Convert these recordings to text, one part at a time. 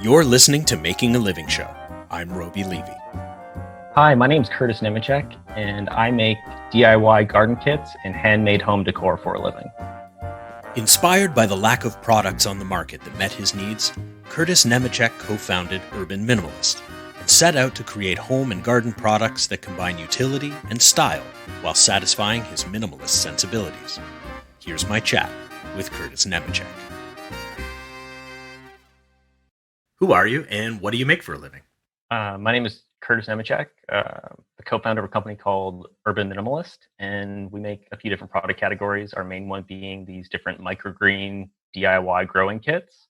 You're listening to Making a Living Show. I'm Roby Levy. Hi, my name is Curtis Nemechek, and I make DIY garden kits and handmade home decor for a living. Inspired by the lack of products on the market that met his needs, Curtis Nemechek co-founded Urban Minimalist and set out to create home and garden products that combine utility and style while satisfying his minimalist sensibilities. Here's my chat with Curtis Nemechek. Who are you and what do you make for a living? My name is Curtis Nemechek, the co-founder of a company called Urban Minimalist, and we make a few different product categories. Our main one being these different microgreen DIY growing kits,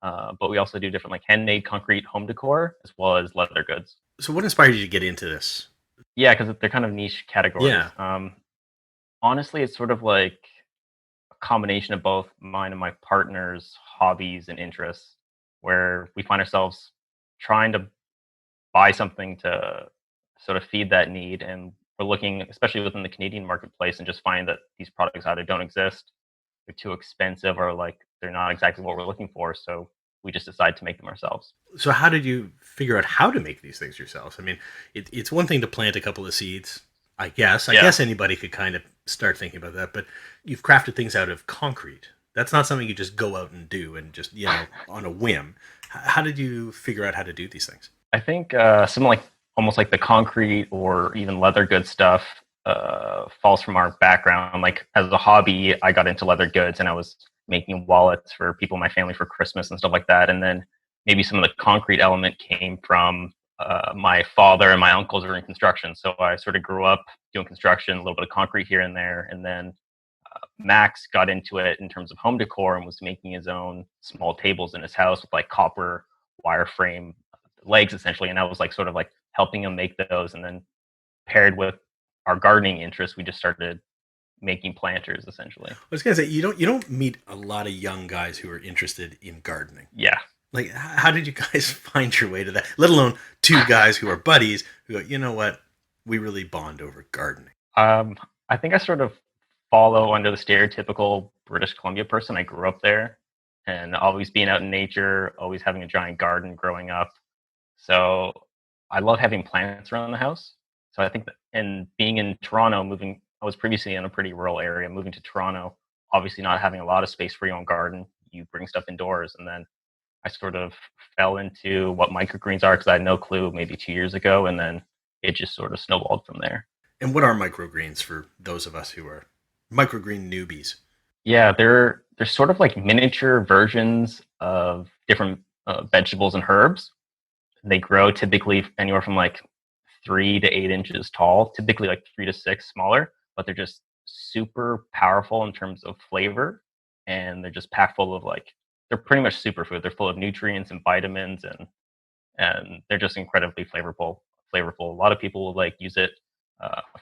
but we also do different like handmade concrete home decor as well as leather goods. So what inspired you to get into this? Yeah, because they're kind of niche categories. Yeah. Honestly, it's sort of like a combination of both mine and my partner's hobbies and interests, where we find ourselves trying to buy something to sort of feed that need. And we're looking, especially within the Canadian marketplace, and just find that these products either don't exist, they're too expensive, or like they're not exactly what we're looking for. So we just decide to make them ourselves. So how did you figure out how to make these things yourselves? I mean, it's one thing to plant a couple of seeds, I guess. I guess anybody could kind of start thinking about that, but you've crafted things out of concrete. That's not something you just go out and do and just, on a whim. How did you figure out how to do these things? I think some like almost like the concrete or even leather goods stuff falls from our background. Like as a hobby, I got into leather goods and I was making wallets for people in my family for Christmas and stuff like that. And then maybe some of the concrete element came from my father and my uncles were in construction. So I sort of grew up doing construction, a little bit of concrete here and there. And then Max got into it in terms of home decor and was making his own small tables in his house with like copper wireframe legs essentially. And I was like sort of like helping him make those. And then paired with our gardening interest, we just started making planters essentially. I was gonna say you don't meet a lot of young guys who are interested in gardening. Yeah. Like how did you guys find your way to that? Let alone two guys who are buddies who go, you know what, we really bond over gardening. I think I sort of follow under the stereotypical British Columbia person. I grew up there and always being out in nature, always having a giant garden growing up. So I love having plants around the house. So I think that, and being in Toronto, I was previously in a pretty rural area, moving to Toronto, obviously not having a lot of space for your own garden, you bring stuff indoors. And then I sort of fell into what microgreens are because I had no clue maybe 2 years ago. And then it just sort of snowballed from there. And what are microgreens for those of us who are microgreen newbies? Yeah, they're sort of like miniature versions of different vegetables and herbs. They grow typically anywhere from like 3 to 8 inches tall, typically like 3 to 6 smaller, but they're just super powerful in terms of flavor. And they're just packed full of like, they're pretty much superfood. They're full of nutrients and vitamins and they're just incredibly flavorful. A lot of people will like use it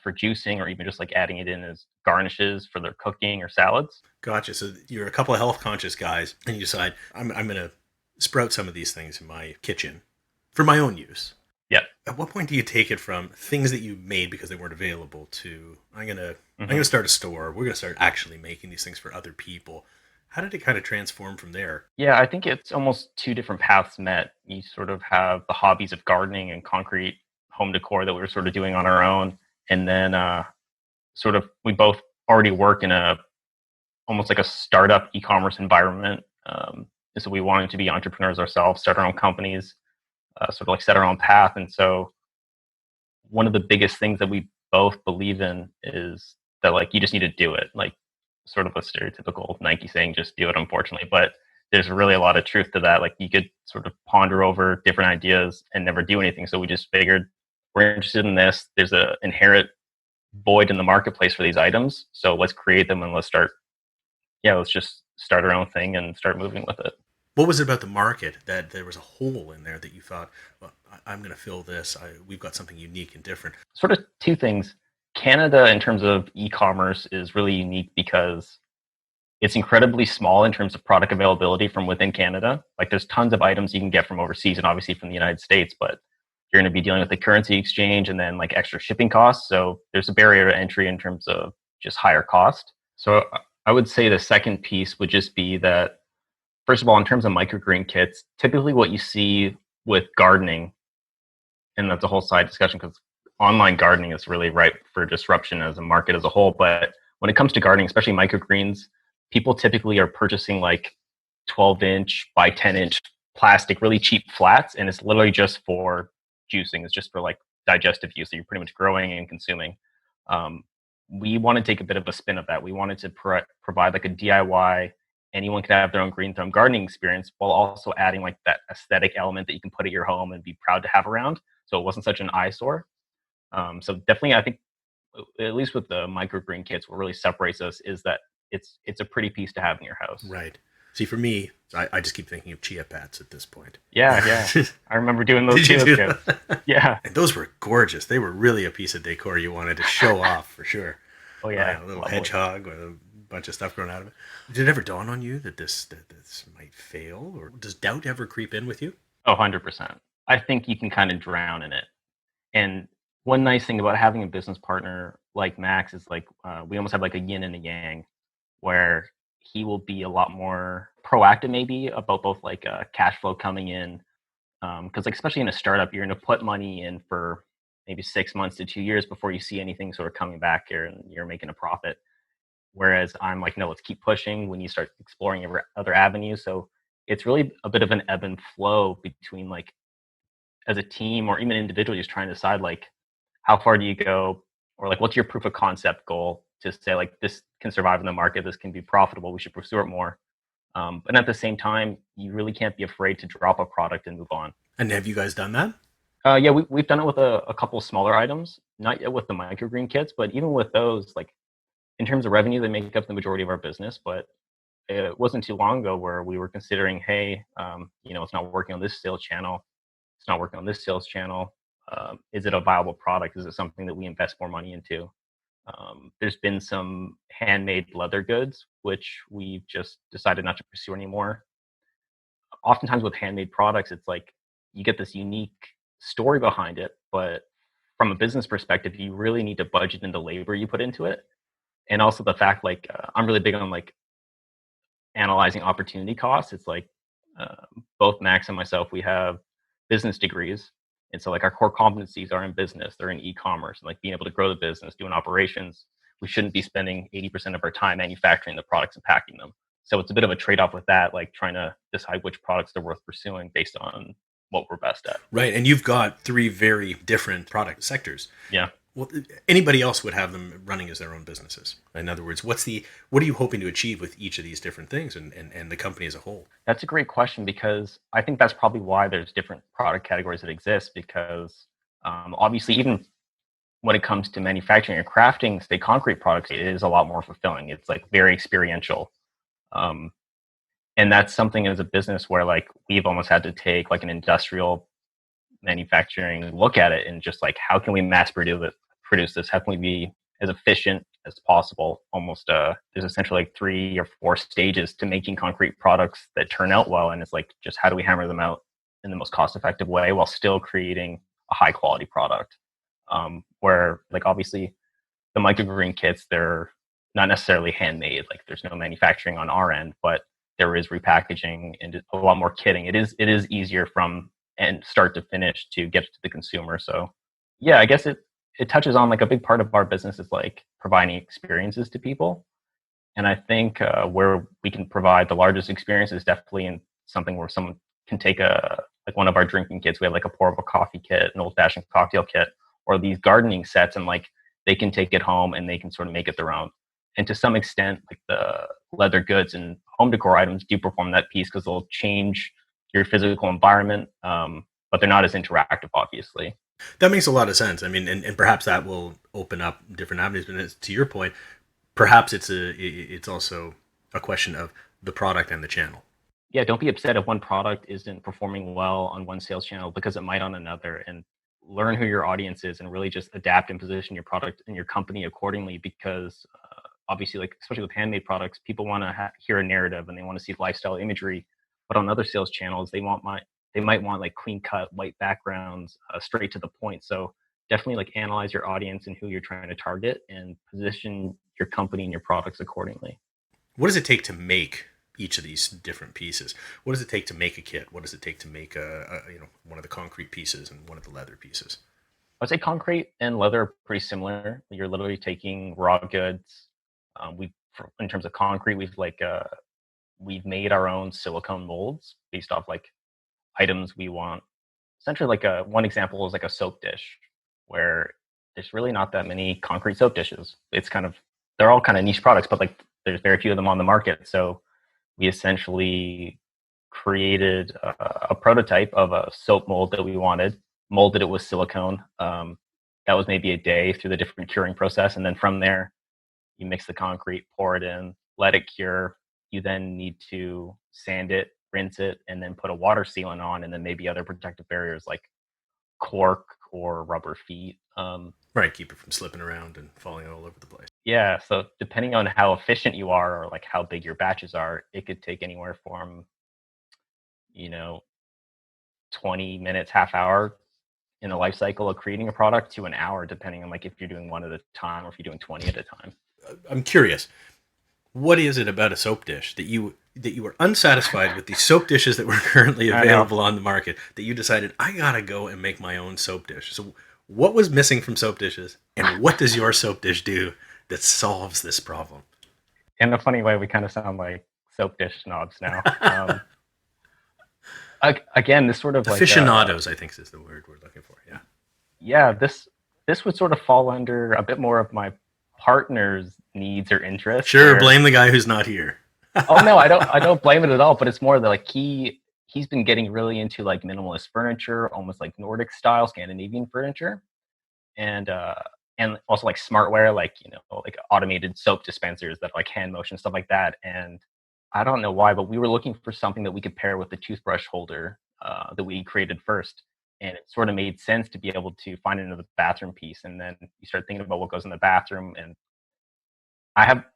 for juicing or even just like adding it in as garnishes for their cooking or salads. Gotcha. So you're a couple of health conscious guys and you decide I'm going to sprout some of these things in my kitchen for my own use. Yeah. At what point do you take it from things that you made because they weren't available to I'm gonna start a store. We're gonna start actually making these things for other people. How did it kind of transform from there? Yeah, I think it's almost two different paths met. You sort of have the hobbies of gardening and concrete home decor that we were sort of doing on our own, and then sort of we both already work in a almost like a startup e-commerce environment. So we wanted to be entrepreneurs ourselves, start our own companies. Sort of like set our own path. And so one of the biggest things that we both believe in is that like you just need to do it, like sort of a stereotypical Nike saying, just do it, unfortunately. But there's really a lot of truth to that. Like you could sort of ponder over different ideas and never do anything. So we just figured we're interested in this. There's an inherent void in the marketplace for these items. So let's create them and let's just start our own thing and start moving with it. What was it about the market that there was a hole in there that you thought, well, I'm going to fill this. We've got something unique and different? Sort of two things. Canada, in terms of e-commerce, is really unique because it's incredibly small in terms of product availability from within Canada. Like there's tons of items you can get from overseas and obviously from the United States, but you're going to be dealing with the currency exchange and then like extra shipping costs. So there's a barrier to entry in terms of just higher cost. So I would say the second piece would just be that First of all, in terms of microgreen kits, typically what you see with gardening, and that's a whole side discussion because online gardening is really ripe for disruption as a market as a whole. But when it comes to gardening, especially microgreens, people typically are purchasing like 12-inch by 10-inch plastic, really cheap flats, and it's literally just for juicing. It's just for like digestive use. So you're pretty much growing and consuming. Um, we want to take a bit of a spin of that. We wanted to provide like a DIY. Anyone could have their own green thumb gardening experience while also adding like that aesthetic element that you can put at your home and be proud to have around. So it wasn't such an eyesore. So definitely, I think at least with the microgreen kits, what really separates us is that it's a pretty piece to have in your house. Right. See, for me, I just keep thinking of chia pets at this point. Yeah. I remember doing those Did you too. do that? Yeah. And those were gorgeous. They were really a piece of decor you wanted to show off for sure. Oh yeah. A little hedgehog with a bunch of stuff growing out of it. Did it ever dawn on you that this might fail, or does doubt ever creep in with you? Oh, 100%. I think you can kind of drown in it. And one nice thing about having a business partner like Max is like we almost have like a yin and a yang, where he will be a lot more proactive maybe about both like cash flow coming in, because like especially in a startup, you're going to put money in for maybe 6 months to 2 years before you see anything sort of coming back here and you're making a profit. Whereas I'm like, no, let's keep pushing when you start exploring other avenues. So it's really a bit of an ebb and flow between like as a team or even individually just trying to decide like how far do you go, or like what's your proof of concept goal to say like this can survive in the market, this can be profitable, we should pursue it more. But at the same time, you really can't be afraid to drop a product and move on. And have you guys done that? Yeah, we've done it with a couple smaller items, not yet with the microgreen kits, but even with those, like in terms of revenue, they make up the majority of our business. But it wasn't too long ago where we were considering, hey, it's not working on this sales channel, it's not working on this sales channel. Is it a viable product? Is it something that we invest more money into? There's been some handmade leather goods, which we've just decided not to pursue anymore. Oftentimes with handmade products, it's like you get this unique story behind it, but from a business perspective, you really need to budget in the labor you put into it. And also the fact like I'm really big on like analyzing opportunity costs. It's like both Max and myself, we have business degrees. And so like our core competencies are in business, they're in e-commerce and like being able to grow the business, doing operations. We shouldn't be spending 80% of our time manufacturing the products and packing them. So it's a bit of a trade-off with that, like trying to decide which products are worth pursuing based on what we're best at. Right. And you've got three very different product sectors. Yeah. Well, anybody else would have them running as their own businesses. In other words, what are you hoping to achieve with each of these different things and the company as a whole? That's a great question because I think that's probably why there's different product categories that exist because obviously even when it comes to manufacturing and crafting, say concrete products, it is a lot more fulfilling. It's like very experiential. And that's something as a business where like we've almost had to take like an industrial manufacturing look at it and just like, how can we mass produce this? How can we be as efficient as possible? Almost there's essentially like 3 or 4 stages to making concrete products that turn out well. And it's like, just how do we hammer them out in the most cost effective way while still creating a high quality product? Where like obviously the microgreen kits, they're not necessarily handmade. Like there's no manufacturing on our end, but there is repackaging and a lot more kitting. It is easier from and start to finish to get it to the consumer. So yeah, I guess it touches on like a big part of our business is like providing experiences to people. And I think where we can provide the largest experience is definitely in something where someone can take like one of our drinking kits. We have like a pourable coffee kit, an old fashioned cocktail kit, or these gardening sets, and like they can take it home and they can sort of make it their own. And to some extent, like the leather goods and home decor items do perform that piece because they'll change your physical environment, but they're not as interactive, obviously. That makes a lot of sense. I mean, and perhaps that will open up different avenues. But to your point, perhaps it's also a question of the product and the channel. Yeah, don't be upset if one product isn't performing well on one sales channel because it might on another. And learn who your audience is and really just adapt and position your product and your company accordingly. Because obviously, like especially with handmade products, people want to hear a narrative and they want to see lifestyle imagery. But on other sales channels, they might want like clean cut white backgrounds, straight to the point. So definitely like analyze your audience and who you're trying to target and position your company and your products accordingly. What does it take to make each of these different pieces. What does it take to make a kit? What does it take to make one of the concrete pieces and one of the leather pieces? I would say concrete and leather are pretty similar. You're literally taking raw goods. In terms of concrete, we've made our own silicone molds based off like items we want. Essentially, like one example is like a soap dish, where there's really not that many concrete soap dishes. They're all kind of niche products, but like there's very few of them on the market. So we essentially created a prototype of a soap mold that we wanted, molded it with silicone. That was maybe a day through the different curing process, and then from there, you mix the concrete, pour it in, let it cure. You then need to sand it, rinse it, and then put a water sealant on, and then maybe other protective barriers like cork or rubber feet. Right, keep it from slipping around and falling all over the place. Yeah, so depending on how efficient you are or like how big your batches are, it could take anywhere from, you know, 20 minutes, half hour in the life cycle of creating a product to an hour, depending on like if you're doing one at a time or if you're doing 20 at a time. I'm curious, what is it about a soap dish that you were unsatisfied with the soap dishes that were currently available on the market that you decided I gotta go and make my own soap dish? So what was missing from soap dishes, and what does your soap dish do that solves this problem? In a funny way, we kind of sound like soap dish snobs now. Again, this sort of Aficionados, I think is the word we're looking for. Yeah. Yeah, this would sort of fall under a bit more of my partner's needs or interests. Sure, blame the guy who's not here. Oh no, I don't blame it at all. But it's more that like he's been getting really into like minimalist furniture, almost like Nordic style Scandinavian furniture, and also like smartware, like like automated soap dispensers that like hand motion stuff like that. And I don't know why, but we were looking for something that we could pair with the toothbrush holder that we created first. And it sort of made sense to be able to find another bathroom piece. And then you start thinking about what goes in the bathroom. And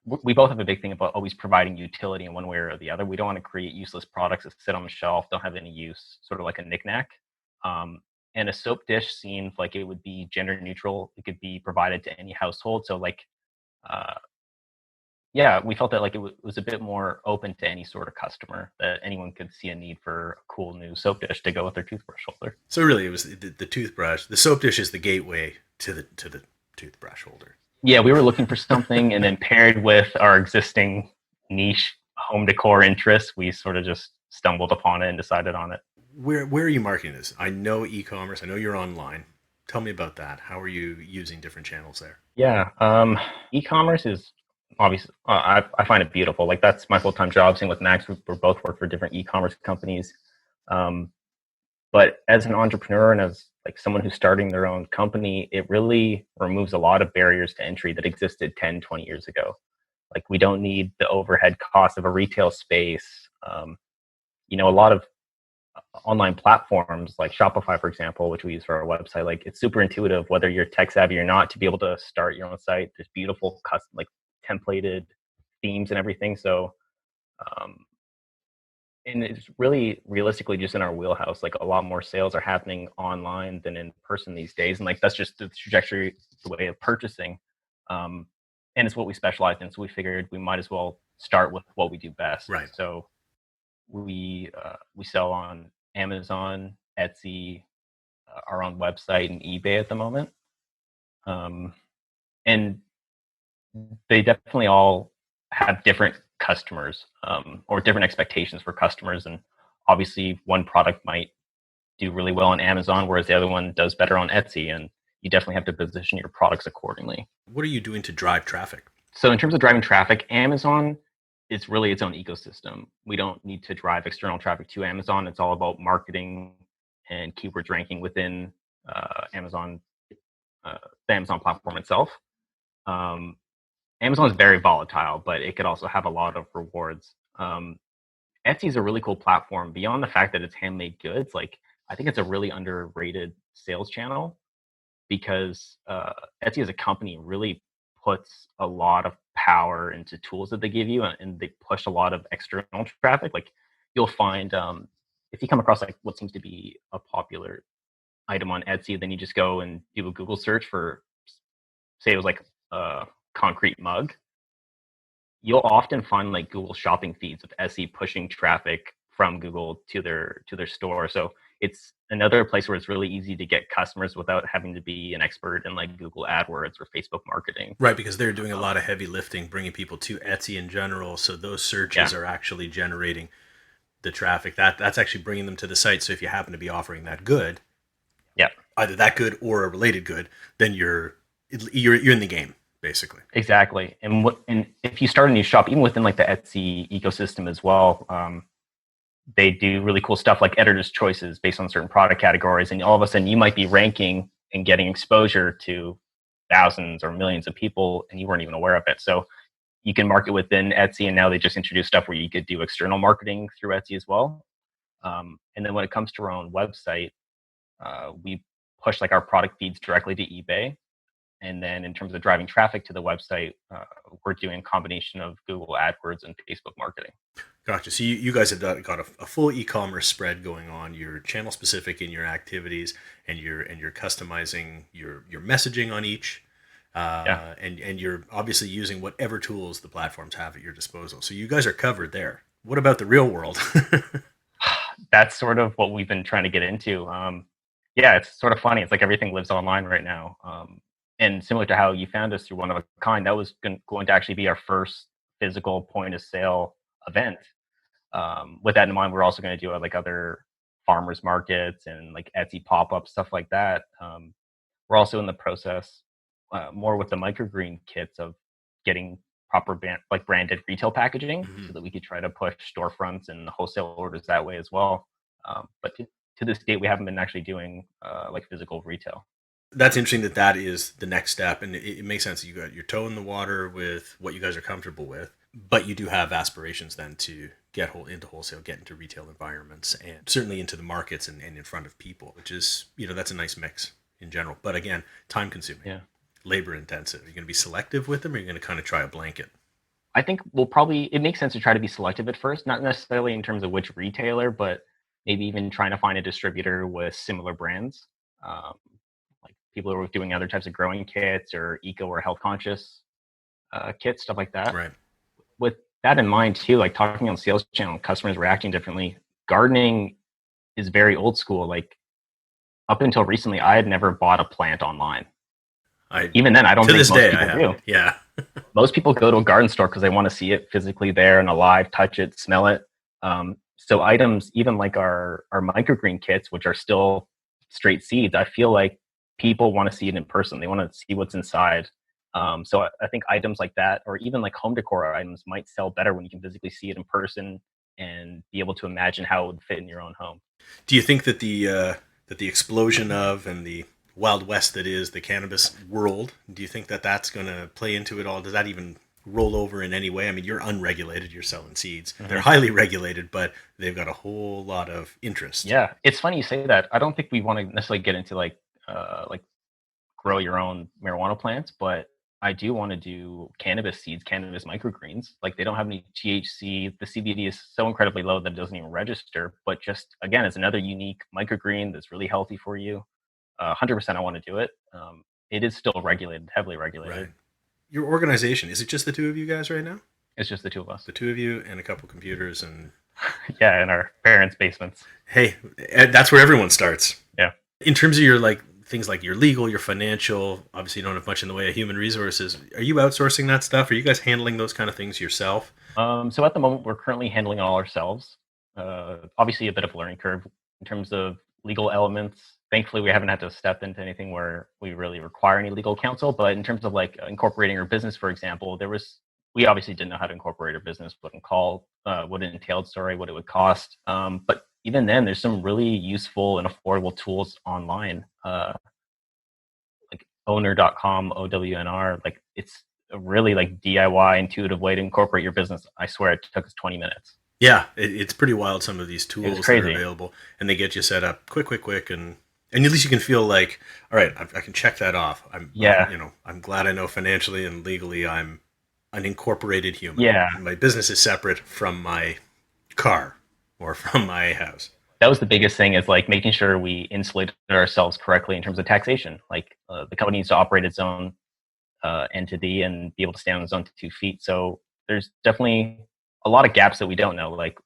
we both have a big thing about always providing utility in one way or the other. We don't want to create useless products that sit on the shelf, don't have any use, sort of like a knickknack. And a soap dish seemed like it would be gender neutral. It could be provided to any household. So like, uh, yeah, we felt that like was a bit more open to any sort of customer, that anyone could see a need for a cool new soap dish to go with their toothbrush holder. So really, it was the toothbrush. The soap dish is the gateway to the toothbrush holder. Yeah, we were looking for something, and then paired with our existing niche home decor interests, we sort of just stumbled upon it and decided on it. Where are you marketing this? I know e-commerce. I know you're online. Tell me about that. How are you using different channels there? Yeah, e-commerce is obviously I find it beautiful. Like that's my full-time job. Same with Max. We both work for different e-commerce companies. But as an entrepreneur and as like someone who's starting their own company, it really removes a lot of barriers to entry that existed 10, 20 years ago. Like we don't need the overhead cost of a retail space. A lot of online platforms like Shopify, for example, which we use for our website, like it's super intuitive, whether you're tech savvy or not, to be able to start your own site. There's beautiful custom, like templated themes and everything. So, and it's really realistically just in our wheelhouse. Like a lot more sales are happening online than in person these days, and like that's just the trajectory, the way of purchasing. And it's what we specialize in. So we figured we might as well start with what we do best. Right. So we sell on Amazon, Etsy, our own website, and eBay at the moment. And they definitely all have different customers or different expectations for customers. And obviously, one product might do really well on Amazon, whereas the other one does better on Etsy. And you definitely have to position your products accordingly. What are you doing to drive traffic? So in terms of driving traffic, Amazon is really its own ecosystem. We don't need to drive external traffic to Amazon. It's all about marketing and keywords ranking within Amazon, the Amazon platform itself. Amazon is very volatile, but it could also have a lot of rewards. Etsy is a really cool platform. Beyond the fact that it's handmade goods, like I think it's a really underrated sales channel because Etsy as a company really puts a lot of power into tools that they give you, and they push a lot of external traffic. Like you'll find if you come across like what seems to be a popular item on Etsy, then you just go and do a Google search for, say it was like a concrete mug. you'll often find like Google shopping feeds with SE pushing traffic from Google to their store. So it's another place where it's really easy to get customers without having to be an expert in like Google AdWords or Facebook marketing. Right, because they're doing a lot of heavy lifting, bringing people to Etsy in general. So those searches Yeah. are actually generating the traffic. That's actually bringing them to the site. So if you happen to be offering that good, Yeah. either that good or a related good, then you're in the game basically. Exactly. And if you start a new shop, even within like the Etsy ecosystem as well, they do really cool stuff like editor's choices based on certain product categories, and all of a sudden you might be ranking and getting exposure to thousands or millions of people, and you weren't even aware of it. So you can market within Etsy, and now they just introduced stuff where you could do external marketing through Etsy as well. And then when it comes to our own website, we push like our product feeds directly to eBay. And then in terms of driving traffic to the website, we're doing a combination of Google AdWords and Facebook marketing. Gotcha. So you guys have got a full e-commerce spread going on. You're channel specific in your activities, and you're customizing your messaging on each. And you're obviously using whatever tools the platforms have at your disposal. So you guys are covered there. What about the real world? That's sort of what we've been trying to get into. Yeah, it's sort of funny. It's like everything lives online right now. And similar to how you found us through One of a Kind, that was going to actually be our first physical point of sale event. With that in mind, we're also going to do like other farmers markets and like Etsy pop-ups, stuff like that. We're also in the process, more with the microgreen kits, of getting proper branded retail packaging, so that we could try to push storefronts and wholesale orders that way as well. But to this date, we haven't been actually doing like physical retail. That's interesting that is the next step, and it makes sense. You got your toe in the water with what you guys are comfortable with, but you do have aspirations then to get into wholesale, get into retail environments, and certainly into the markets and in front of people, which is, that's a nice mix in general. But again, time consuming, labor intensive. Are you going to be selective with them, or are you going to kind of try a blanket? I think it makes sense to try to be selective at first, not necessarily in terms of which retailer, but maybe even trying to find a distributor with similar brands. Like people who are doing other types of growing kits or eco or health conscious kits, stuff like that. Right. With that in mind too, like talking on sales channel, customers reacting differently. Gardening is very old school. Like up until recently, I had never bought a plant online. Even then, I don't think most people do. Yeah. Most people go to a garden store because they want to see it physically there and alive, touch it, smell it. So items, even like our microgreen kits, which are still straight seeds, I feel like people want to see it in person. They want to see what's inside. So I think items like that, or even like home decor items, might sell better when you can physically see it in person and be able to imagine how it would fit in your own home. Do you think that the explosion of and the Wild West that is the cannabis world, do you think that that's going to play into it all? Does that even roll over in any way? I mean, you're unregulated, you're selling seeds. Mm-hmm. They're highly regulated, but they've got a whole lot of interest. Yeah, it's funny you say that. I don't think we want to necessarily get into like grow your own marijuana plants, but I do want to do cannabis seeds, cannabis microgreens. Like they don't have any THC. The CBD is so incredibly low that it doesn't even register. But just again, it's another unique microgreen that's really healthy for you. 100% I want to do it. It is still regulated, heavily regulated. Right. Your organization, is it just the two of you guys right now? It's just the two of us. The two of you and a couple computers and... Yeah, in our parents' basements. Hey, that's where everyone starts. Yeah. In terms of your things like your legal, your financial, obviously you don't have much in the way of human resources. Are you outsourcing that stuff? Are you guys handling those kind of things yourself? So at the moment, we're currently handling it all ourselves. Obviously a bit of a learning curve in terms of legal elements. Thankfully, we haven't had to step into anything where we really require any legal counsel. But in terms of like incorporating our business, for example, we obviously didn't know how to incorporate our business, what it entailed, what it would cost. But even then, there's some really useful and affordable tools online, like owner.com, OWNR. Like it's a really like DIY intuitive way to incorporate your business. I swear it took us 20 minutes. Yeah, it's pretty wild, some of these tools that are available, and they get you set up quick, and at least you can feel like, all right, I can check that off. I'm glad I know financially and legally I'm an incorporated human. Yeah. My business is separate from my car or from my house. That was the biggest thing, is like making sure we insulated ourselves correctly in terms of taxation. Like the company needs to operate its own entity and be able to stand on its own 2 feet. So there's definitely a lot of gaps that we don't know. Like,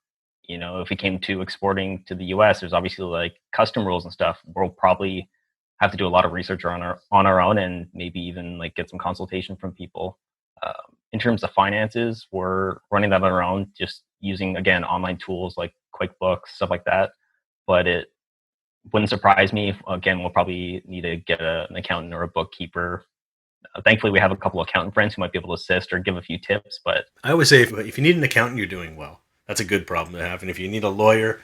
you know, if we came to exporting to the US, there's obviously like custom rules and stuff. We'll probably have to do a lot of research on our own, and maybe even like get some consultation from people. In terms of finances, we're running that on our own, just using, again, online tools like QuickBooks, stuff like that. But it wouldn't surprise me if, again, we'll probably need to get an accountant or a bookkeeper. Thankfully, we have a couple of accountant friends who might be able to assist or give a few tips. But I always say if you need an accountant, you're doing well. That's a good problem to have. And if you need a lawyer,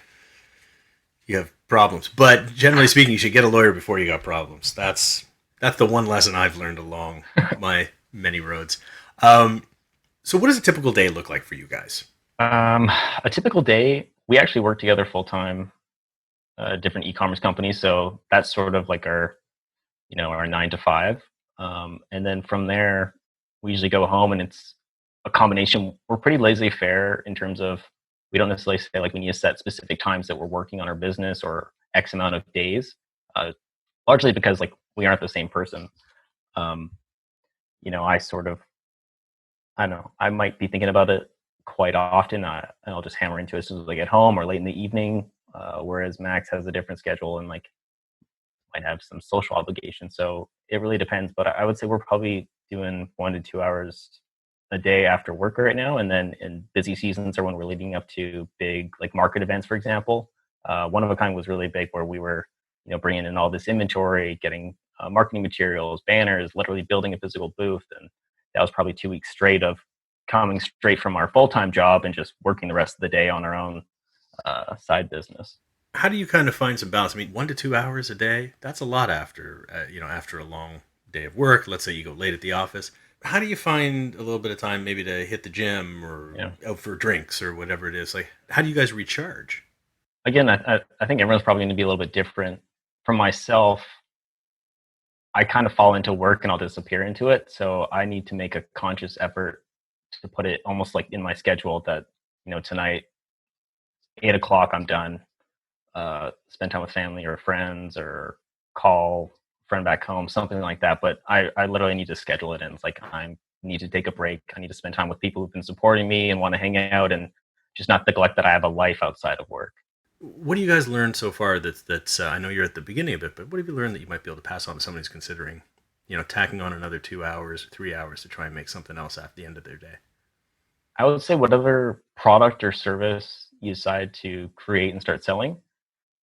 you have problems. But generally speaking, you should get a lawyer before you got problems. That's the one lesson I've learned along my many roads. So what does a typical day look like for you guys? A typical day, we actually work together full time, different e-commerce companies. So that's sort of like our 9 to 5. And then from there, we usually go home, and it's a combination. We're pretty laissez-faire in terms of, we don't necessarily say like we need to set specific times that we're working on our business or X amount of days, largely because like we aren't the same person. I don't know, I might be thinking about it quite often, and I'll just hammer into it as soon as I get home or late in the evening, whereas Max has a different schedule and like might have some social obligations. So it really depends, but I would say we're probably doing 1 to 2 hours a day after work right now. And then in busy seasons, or when we're leading up to big like market events, for example, one of a kind was really big, where we were, bringing in all this inventory, getting marketing materials, banners, literally building a physical booth. And that was probably 2 weeks straight of coming straight from our full-time job and just working the rest of the day on our own side business. How do you kind of find some balance? I mean, 1 to 2 hours a day, that's a lot after a long day of work. Let's say you go late at the office. How do you find a little bit of time maybe to hit the gym or out for drinks or whatever it is? Like, how do you guys recharge? Again, I think everyone's probably going to be a little bit different. For myself, I kind of fall into work and I'll disappear into it. So I need to make a conscious effort to put it almost like in my schedule that, tonight, 8 o'clock, I'm done. Spend time with family or friends, or call a friend back home, something like that. But I literally need to schedule it in. It's like, I need to take a break. I need to spend time with people who've been supporting me and want to hang out, and just not neglect that I have a life outside of work. What do you guys learn so far that's I know you're at the beginning of it, but what have you learned that you might be able to pass on to somebody who's considering, tacking on another 2 hours, 3 hours to try and make something else at the end of their day? I would say whatever product or service you decide to create and start selling,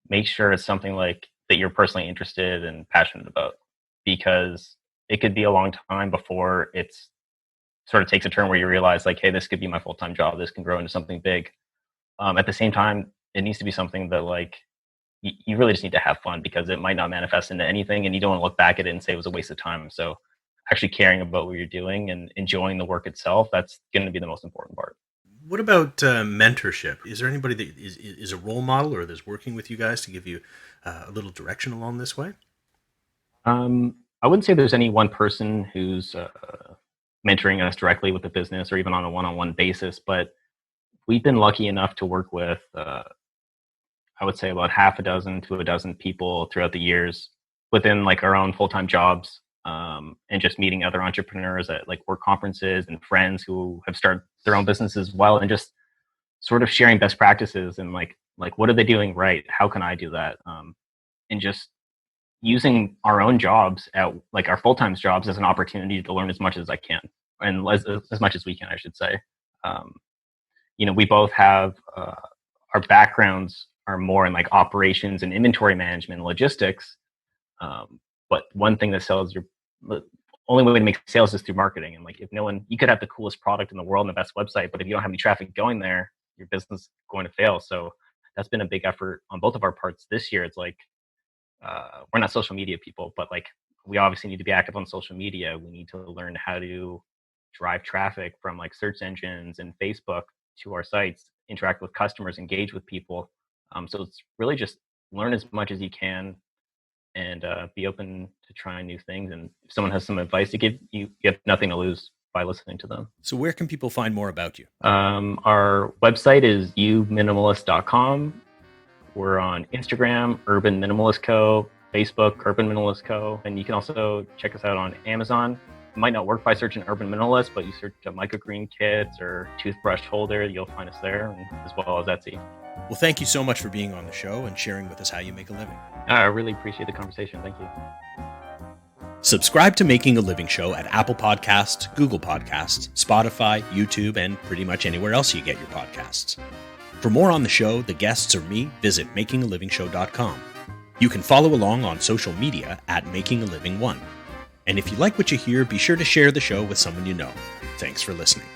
make sure it's something like that you're personally interested and passionate about, because it could be a long time before it's sort of takes a turn where you realize like, hey, this could be my full-time job. This can grow into something big. At the same time, it needs to be something that like you really just need to have fun, because it might not manifest into anything, and you don't want to look back at it and say it was a waste of time. So actually caring about what you're doing and enjoying the work itself, that's going to be the most important part. What about mentorship? Is there anybody that is a role model or that's working with you guys to give you a little direction along this way? I wouldn't say there's any one person who's mentoring us directly with the business or even on a one-on-one basis, but we've been lucky enough to work with, I would say, about half a dozen to a dozen people throughout the years within like our own full-time jobs, and just meeting other entrepreneurs at like work conferences and friends who have started their own businesses as well, and just sort of sharing best practices and like what are they doing right? How can I do that? And just using our own jobs at like our full-time jobs as an opportunity to learn as much as I can, and as much as we can, I should say. We both have our backgrounds are more in like operations and inventory management and logistics. But one thing that sells the only way to make sales is through marketing. And like, if no one, you could have the coolest product in the world and the best website, but if you don't have any traffic going there, your business is going to fail. So that's been a big effort on both of our parts this year. It's like, we're not social media people, but like, we obviously need to be active on social media. We need to learn how to drive traffic from like search engines and Facebook to our sites, interact with customers, engage with people. So it's really just learn as much as you can, and be open to trying new things. And if someone has some advice to give you, you have nothing to lose by listening to them. So where can people find more about you? Our website is uminimalist.com. We're on Instagram, Urban Minimalist Co., Facebook, Urban Minimalist Co., and you can also check us out on Amazon. might not work by searching urban minimalist, but you search microgreen kits or toothbrush holder, you'll find us there, as well as Etsy. Well, thank you so much for being on the show and sharing with us how you make a living. I really appreciate the conversation. Thank you. Subscribe to Making a Living Show at Apple Podcasts, Google Podcasts, Spotify, YouTube, and pretty much anywhere else you get your podcasts. For more on the show, the guests, or me, visit makingalivingshow.com. You can follow along on social media at MakingALiving1. And if you like what you hear, be sure to share the show with someone you know. Thanks for listening.